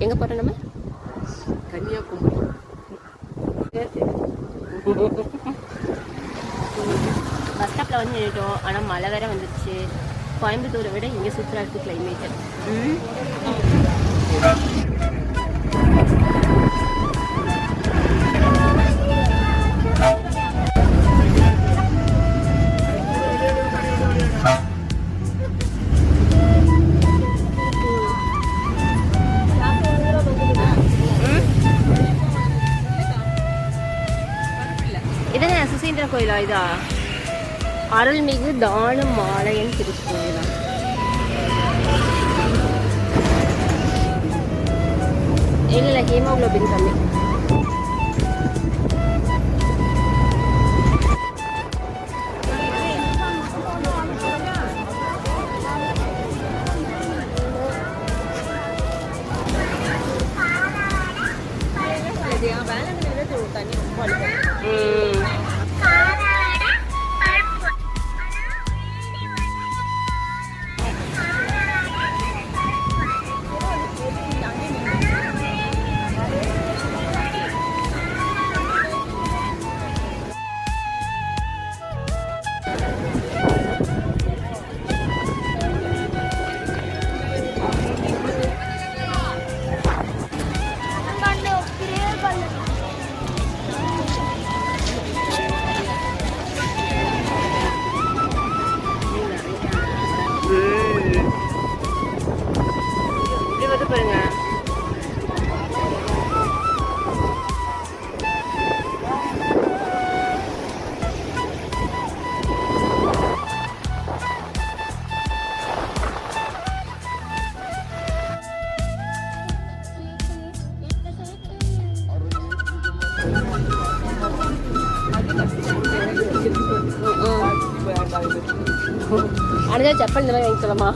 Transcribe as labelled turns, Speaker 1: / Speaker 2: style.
Speaker 1: எங்கே போகிறோம் நம்ம?
Speaker 2: கன்னியாகுமரி.
Speaker 1: பஸ் ஸ்டாப்பில் வந்து நின்றுட்டோம். ஆனால் மழை வேற வந்துருச்சு. கோயம்புத்தூரை விட இங்கே சூப்பராக இருக்குது கிளைமேட்டு. இதானே சுசீந்திர கோயிலா? இதா அருள்மிகு தானு மாலையன் திருக்கோயிலா? இல்லை ஹீமோகுளோபின் கம்மி.
Speaker 2: தண்ணி ரொம்ப
Speaker 1: பாருங்க. அடுத்த செப்பல் இந்த மாதிரி வாங்கிக்கலாமா?